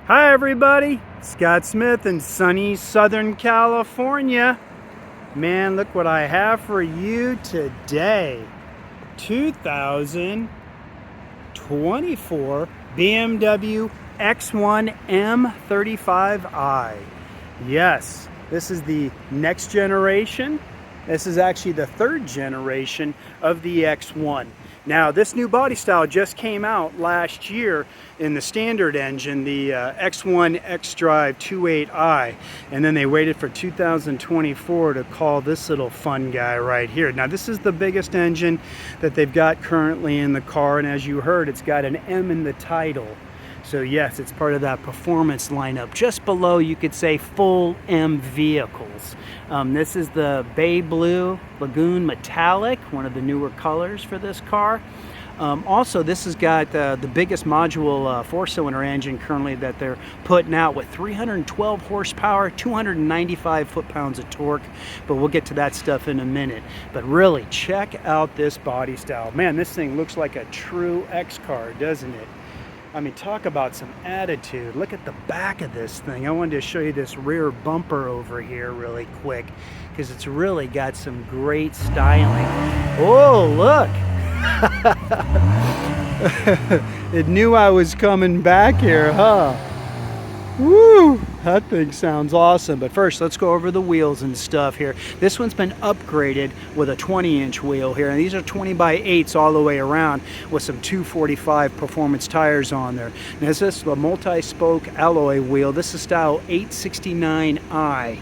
Hi everybody, Scott Smith in sunny Southern California. Man, look what I have for you today. 2024 BMW X1 M35i. Yes, this is the next generation. This is actually the third generation of the X1. Now, this new body style just came out last year in the standard engine, the X1 xDrive 28i, and then they waited for 2024 to call this little fun guy right here. Now, this is the biggest engine that they've got currently in the car, and as you heard, it's got an M in the title. So yes, it's part of that performance lineup. Just below, you could say, full M vehicles. This is the Bay Blue Lagoon Metallic, one of the newer colors for this car. Also, this has got the biggest module four-cylinder engine currently that they're putting out with 312 horsepower, 295 foot-pounds of torque, but we'll get to that stuff in a minute. But really, check out this body style. Man, this thing looks like a true X car, doesn't it? I mean, talk about some attitude. Look at the back of this thing. I wanted to show you this rear bumper over here really quick because it's really got some great styling. Oh, look! It knew I was coming back here, huh? Woo! That thing sounds awesome. But first, let's go over the wheels and stuff here. This one's been upgraded with a 20-inch wheel here. And these are 20x8s all the way around with some 245 performance tires on there. Now, this is a multi-spoke alloy wheel. This is style 869i.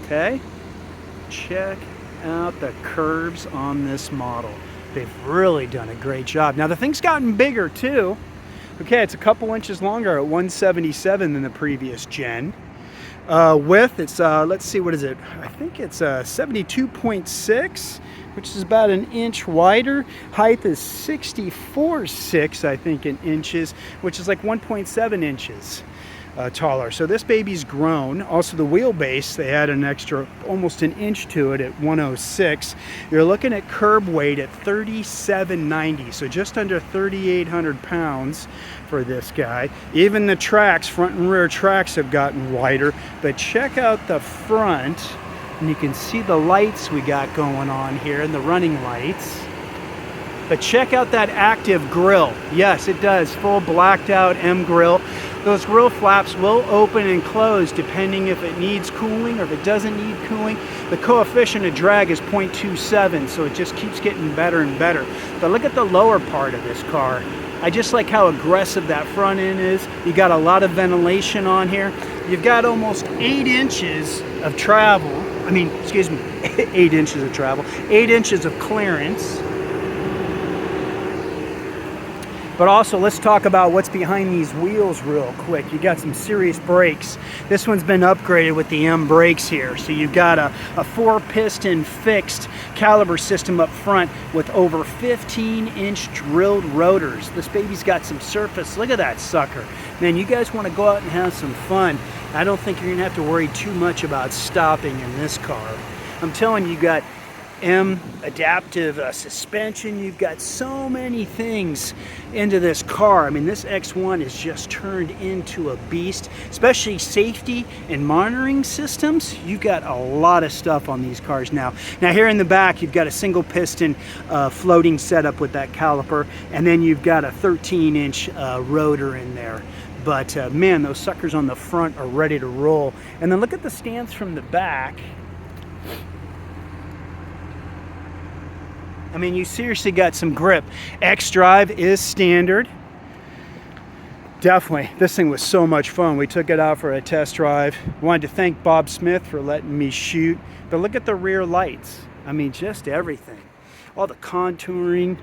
Okay? Check out the curves on this model. They've really done a great job. Now, the thing's gotten bigger, too. Okay, it's a couple inches longer at 177 than the previous gen. Width, it's, let's see, what is it? I think it's 72.6, which is about an inch wider. Height is 64.6, I think, in inches, which is like 1.7 inches taller. So this baby's grown. Also, the wheelbase, they add an extra almost an inch to it at 106. You're looking at curb weight at 3790, so just under 3,800 pounds for this guy. Even the tracks, front and rear tracks, have gotten wider. But check out the front, and you can see the lights we got going on here, and the running lights. But check out that active grille. Yes, it does. Full blacked out M grille. Those grille flaps will open and close depending if it needs cooling or if it doesn't need cooling. The coefficient of drag is 0.27, so it just keeps getting better and better. But look at the lower part of this car. I just like how aggressive that front end is. You got a lot of ventilation on here. You've got almost 8 inches of travel. I mean, excuse me, 8 inches of travel. 8 inches of clearance. But also, let's talk about what's behind these wheels real quick. You got some serious brakes. This one's been upgraded with the M brakes here. So you've got a 4-piston fixed caliber system up front with over 15-inch drilled rotors. This baby's got some surface. Look at that sucker. Man, you guys want to go out and have some fun. I don't think you're going to have to worry too much about stopping in this car. I'm telling you, you got M adaptive suspension. You've got so many things into this car. I mean, this X1 is just turned into a beast, especially safety and monitoring systems. You've got a lot of stuff on these cars now. Now here in the back, you've got a single piston floating setup with that caliper, and then you've got a 13-inch rotor in there. But man, those suckers on the front are ready to roll. And then look at the stance from the back. I mean, you seriously got some grip. xDrive is standard. Definitely, this thing was so much fun. We took it out for a test drive. Wanted to thank Bob Smith for letting me shoot. But look at the rear lights. I mean, just everything. All the contouring,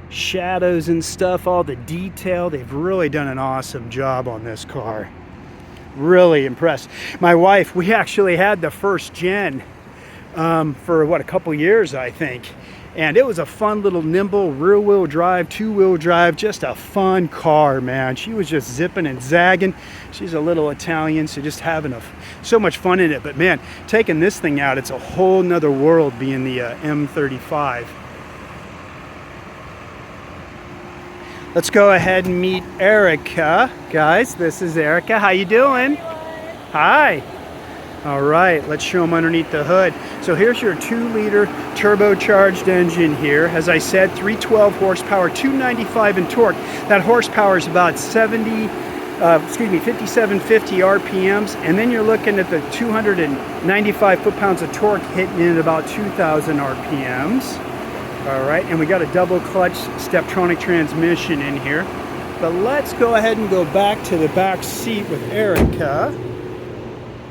shadows and stuff, all the detail. They've really done an awesome job on this car. Really impressed. My wife, we actually had the first gen for what, a couple years, I think. And it was a fun little nimble rear-wheel drive, two-wheel drive, just a fun car, man. She was just zipping and zagging. She's a little Italian, so just having so much fun in it. But man, taking this thing out, it's a whole nother world being the M35. Let's go ahead and meet Eriika. Guys, this is Eriika. How you doing? Hi. All right, let's show them underneath the hood. So here's your 2-liter turbocharged engine here. As I said, 312 horsepower, 295 in torque. That horsepower is about 5750 RPMs, and then you're looking at the 295 foot-pounds of torque hitting in at about 2000 RPMs. All right, and we got a double clutch Steptronic transmission in here. But let's go ahead and go back to the back seat with Eriika.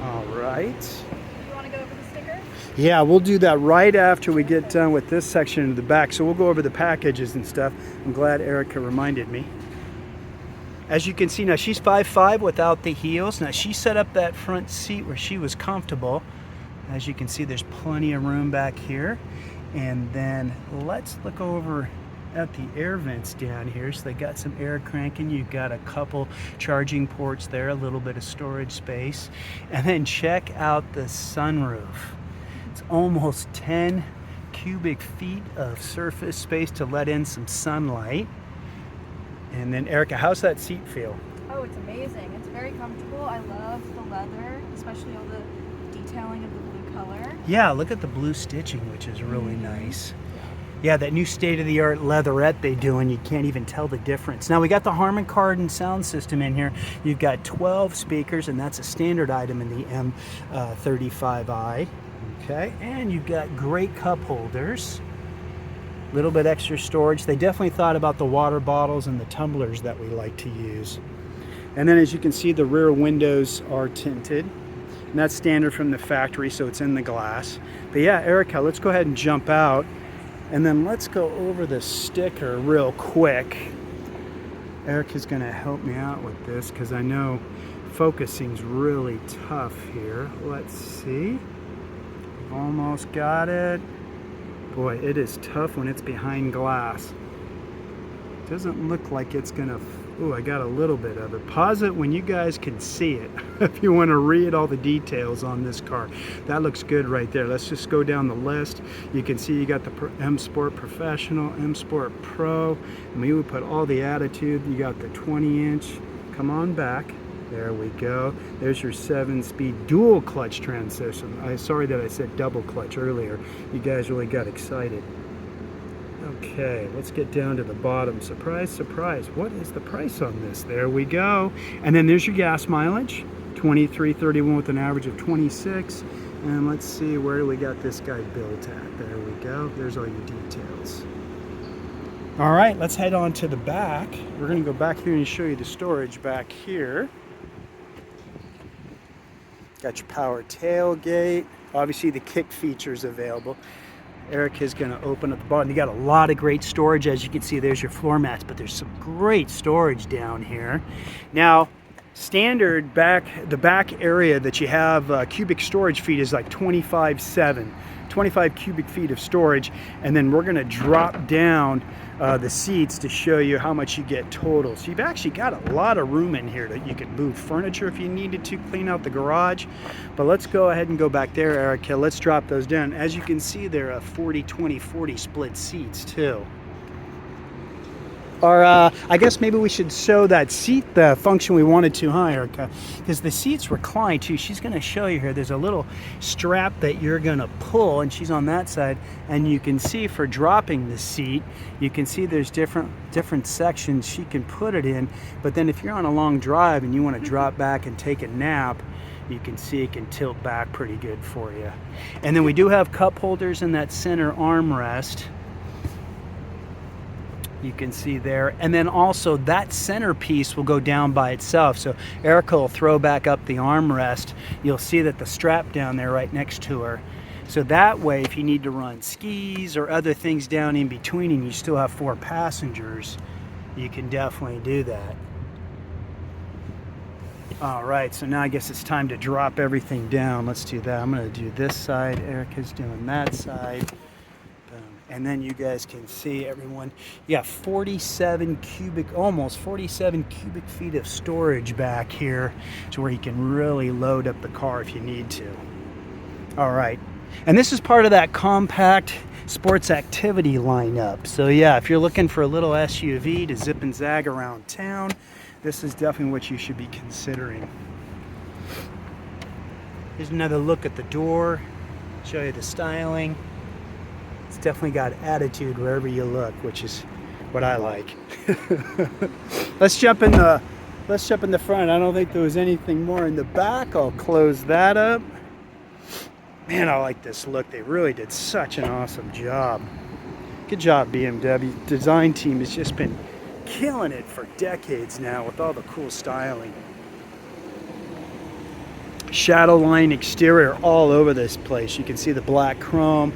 All right. You want to go over the sticker? Yeah, we'll do that right after we get done with this section in the back. So we'll go over the packages and stuff. I'm glad Eriika reminded me. As you can see now, she's 5'5" without the heels. Now she set up that front seat where she was comfortable. As you can see, there's plenty of room back here. And then let's look over at the air vents down here. So they got some air cranking. You've got a couple charging ports there, a little bit of storage space. And then check out the sunroof. It's almost 10 cubic feet of surface space to let in some sunlight. And then Eriika, how's that seat feel? Oh, it's amazing. It's very comfortable. I love the leather, especially all the detailing of the blue color. Yeah, look at the blue stitching, which is really nice. Yeah, that new state-of-the-art leatherette they do, and you can't even tell the difference. Now, we got the Harman Kardon sound system in here. You've got 12 speakers, and that's a standard item in the M35i. Okay, and you've got great cup holders. Little bit extra storage. They definitely thought about the water bottles and the tumblers that we like to use. And then as you can see, the rear windows are tinted. And that's standard from the factory, so it's in the glass. But yeah, Eriika, let's go ahead and jump out. And then let's go over the sticker real quick. Eriika's gonna help me out with this because I know focusing's really tough here. Let's see. Almost got it. Boy, it is tough when it's behind glass. Doesn't look like it's gonna, ooh, I got a little bit of it. Pause it when you guys can see it, if you wanna read all the details on this car. That looks good right there. Let's just go down the list. You can see you got the M Sport Professional, M Sport Pro, and we would put all the attitude. You got the 20-inch, come on back. There we go. There's your 7-speed dual clutch transition. I'm sorry that I said double clutch earlier. You guys really got excited. Okay, let's get down to the bottom. Surprise, surprise. What is the price on this? There we go. And then there's your gas mileage. 2331 with an average of 26. And let's see, where do we got this guy built at? There we go. There's all your details. All right, let's head on to the back. We're going to go back here and show you the storage back here. Got your power tailgate. Obviously the kick features available. Eriika's going to open up the bottom. You got a lot of great storage. As you can see, there's your floor mats, but there's some great storage down here. Now, standard the back area that you have cubic storage feet is like 25 cubic feet of storage, and then we're going to drop down the seats to show you how much you get total. So you've actually got a lot of room in here that you can move furniture if you needed to, clean out the garage. But let's go ahead and go back there, Eriika. Let's drop those down. As you can see, they're 40-20-40 split seats too. Or I guess maybe we should show that seat the function we wanted to, huh, Eriika? Because the seats recline too. She's going to show you here. There's a little strap that you're going to pull, and she's on that side. And you can see for dropping the seat, you can see there's different sections she can put it in. But then if you're on a long drive and you want to drop back and take a nap, you can see it can tilt back pretty good for you. And then we do have cup holders in that center armrest. You can see there, and then also that centerpiece will go down by itself. So Eriika will throw back up the armrest. You'll see that the strap down there right next to her. So that way, if you need to run skis or other things down in between and you still have 4 passengers, you can definitely do that. All right, so now I guess it's time to drop everything down. Let's do that. I'm going to do this side. Eriika's doing that side. And then you guys can see, everyone, you got 47 cubic, almost 47 cubic feet of storage back here to where you can really load up the car if you need to. All right. And this is part of that compact sports activity lineup. So yeah, if you're looking for a little SUV to zip and zag around town, this is definitely what you should be considering. Here's another look at the door, show you the styling. It's definitely got attitude wherever you look, which is what I like. Let's jump in the front. I don't think there was anything more in the back. I'll close that up. Man, I like this look. They really did such an awesome job. Good job, BMW. Design team has just been killing it for decades now with all the cool styling. Shadow line exterior all over this place. You can see the black chrome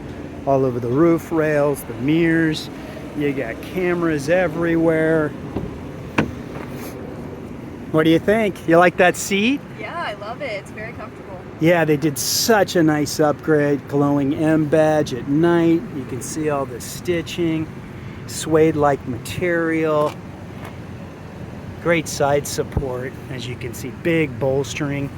all over the roof rails, the mirrors. You got cameras everywhere. What do you think? You like that seat? Yeah, I love it. It's very comfortable. Yeah, they did such a nice upgrade. Glowing M badge at night. You can see all the stitching, suede-like material. Great side support, as you can see, big bolstering.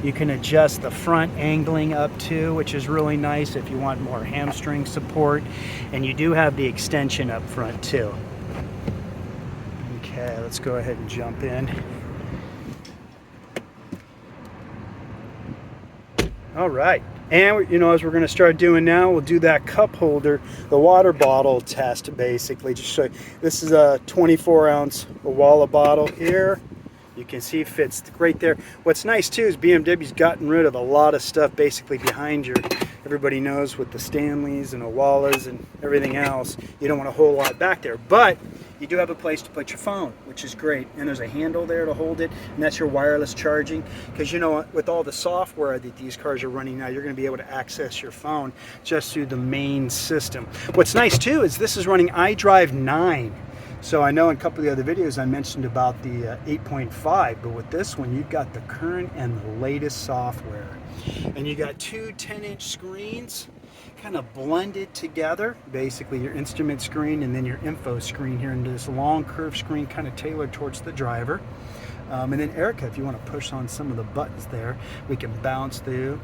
You can adjust the front angling up too, which is really nice if you want more hamstring support. And you do have the extension up front too. Okay, let's go ahead and jump in. All right, and you know, as we're going to start doing now, we'll do that cup holder, the water bottle test, basically. Just show you, this is a 24-ounce Walla bottle here. You can see it fits right there. What's nice too is BMW's gotten rid of a lot of stuff basically behind your, everybody knows with the Stanleys and Owalas and everything else, you don't want a whole lot back there, but you do have a place to put your phone, which is great. And there's a handle there to hold it, and that's your wireless charging. Because you know, with all the software that these cars are running now, you're going to be able to access your phone just through the main system. What's nice too is this is running iDrive 9. So I know in a couple of the other videos I mentioned about the 8.5, but with this one you've got the current and the latest software. And you got two 10-inch screens kind of blended together, basically your instrument screen and then your info screen here into this long curved screen kind of tailored towards the driver. And then Eriika, if you want to push on some of the buttons there, we can bounce through.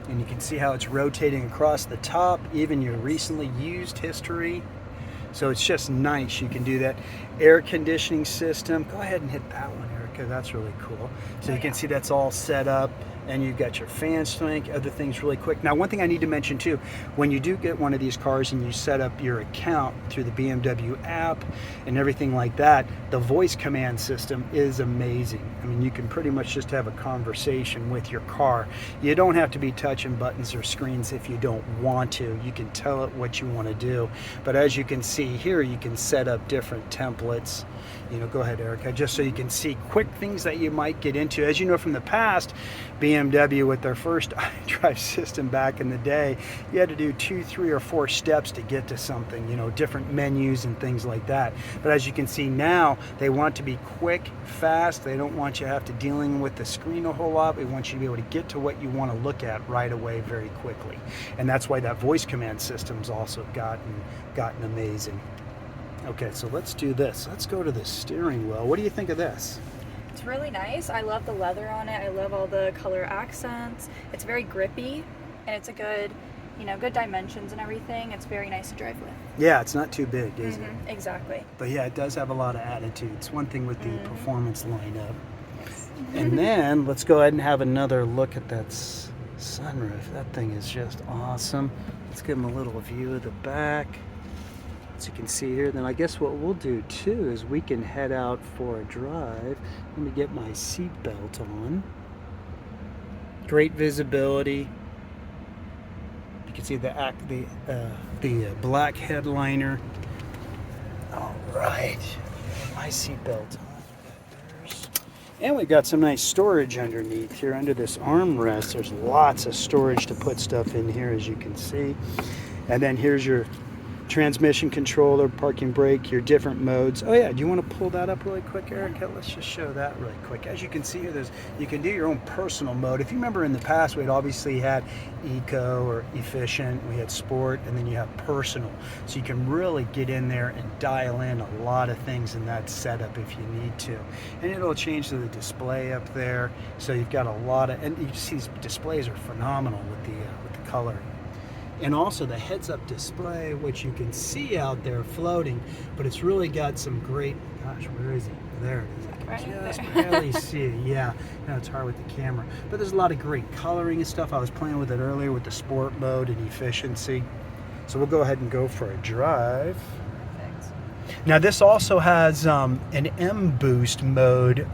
And you can see how it's rotating across the top, even your recently used history. So it's just nice, you can do that. Air conditioning system, go ahead and hit that one, Eriika, that's really cool. So you can see that's all set up, and you've got your fan swank, other things really quick. Now, one thing I need to mention too, when you do get one of these cars and you set up your account through the BMW app and everything like that, the voice command system is amazing. I mean, you can pretty much just have a conversation with your car. You don't have to be touching buttons or screens if you don't want to. You can tell it what you want to do. But as you can see here, you can set up different templates. You know, go ahead, Eriika, just so you can see quick things that you might get into. As you know from the past, BMW with their first iDrive system back in the day, you had to do 2, 3, or 4 steps to get to something, you know, different menus and things like that. But as you can see now, they want to be quick, fast. They don't want you to have to dealing with the screen a whole lot. They want you to be able to get to what you want to look at right away very quickly. And that's why that voice command system's also gotten amazing. Okay, so let's do this. Let's go to the steering wheel. What do you think of this? It's really nice. I love the leather on it. I love all the color accents. It's very grippy, and it's a good, you know, good dimensions and everything. It's very nice to drive with. Yeah, it's not too big, is it? Exactly. But yeah, it does have a lot of attitude. It's one thing with the performance lineup. And then let's go ahead and have another look at that sunroof. That thing is just awesome. Let's give them a little view of the back. As you can see here, then I guess what we'll do too is we can head out for a drive. Let me get my seat belt on. Great visibility. You can see the black headliner. All right, my seat belt on. And we've got some nice storage underneath here under this armrest. There's lots of storage to put stuff in here, as you can see. And then here's your transmission controller, parking brake, your different modes. Oh yeah, do you want to pull that up really quick, Eriika? Let's just show that really quick. As you can see here, you can do your own personal mode. If you remember in the past, we had obviously had eco or efficient, we had sport, and then you have personal. So you can really get in there and dial in a lot of things in that setup if you need to. And it'll change the display up there. So you've got a lot of, and you see these displays are phenomenal with the color. And also the heads-up display, which you can see out there floating, but it's really got some great, gosh, where is he? There it is. I can just barely see it. Yeah, no, it's hard with the camera. But there's a lot of great coloring and stuff. I was playing with it earlier with the sport mode and efficiency. So we'll go ahead and go for a drive. Now this also has an M boost mode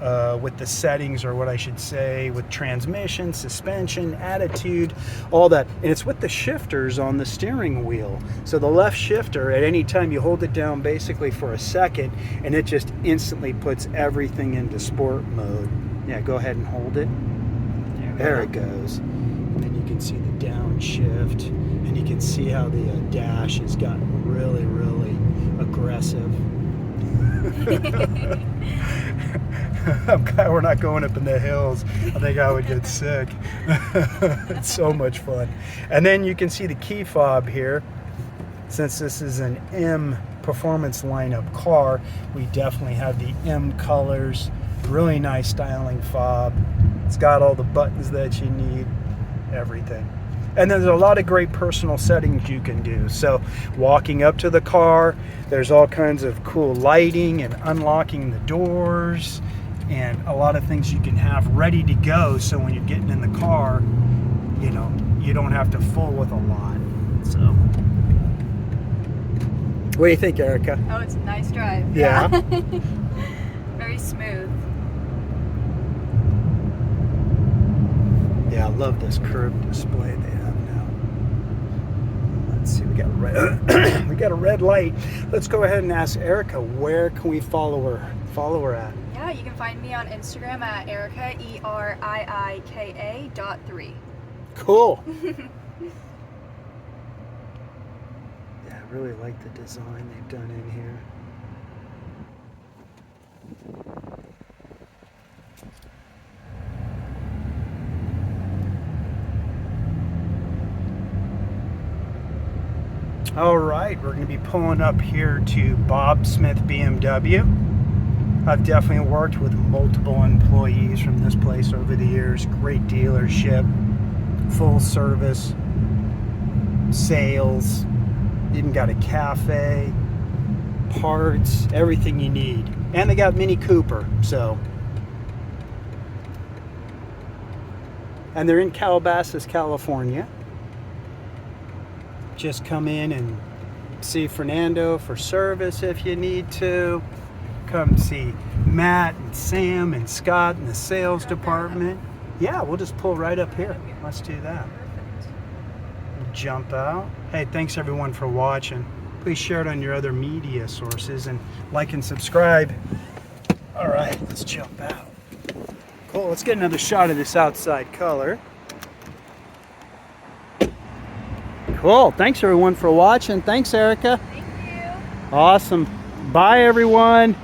with the settings, or what I should say, with transmission, suspension, attitude, all that. And it's with the shifters on the steering wheel. So the left shifter, at any time you hold it down basically for a second, and it just instantly puts everything into sport mode. Yeah, go ahead and hold it. There it goes. And then you can see the downshift, and you can see how the dash has gotten really, really aggressive. I'm glad we're not going up in the hills. I think I would get sick. It's so much fun. And then you can see the key fob here. Since this is an M performance lineup car, we definitely have the M colors. Really nice styling fob. It's got all the buttons that you need, everything. And there's a lot of great personal settings you can do. So walking up to the car, there's all kinds of cool lighting and unlocking the doors and a lot of things you can have ready to go. So when you're getting in the car, you know, you don't have to fool with a lot. So what do you think, Eriika? Oh, it's a nice drive. Yeah. Very smooth. Yeah, I love this curved display they have now. Let's see, we got a red light. Let's go ahead and ask Eriika, where can we follow her at? Yeah, you can find me on Instagram at Eriika, ERIIKA.3. Cool. Yeah, I really like the design they've done in here. All right, we're going to be pulling up here to Bob Smith BMW. I've definitely worked with multiple employees from this place over the years. Great dealership, full service, sales, even got a cafe, parts, everything you need. And they got Mini Cooper, so. And they're in Calabasas, California. Just come in and see Fernando for service if you need to. Come see Matt and Sam and Scott in the sales department. Yeah, we'll just pull right up here. Let's do that. Jump out. Hey, thanks everyone for watching. Please share it on your other media sources and like and subscribe. All right, let's jump out. Cool, let's get another shot of this outside color. Cool. Thanks everyone for watching. Thanks, Eriika. Thank you. Awesome. Bye everyone.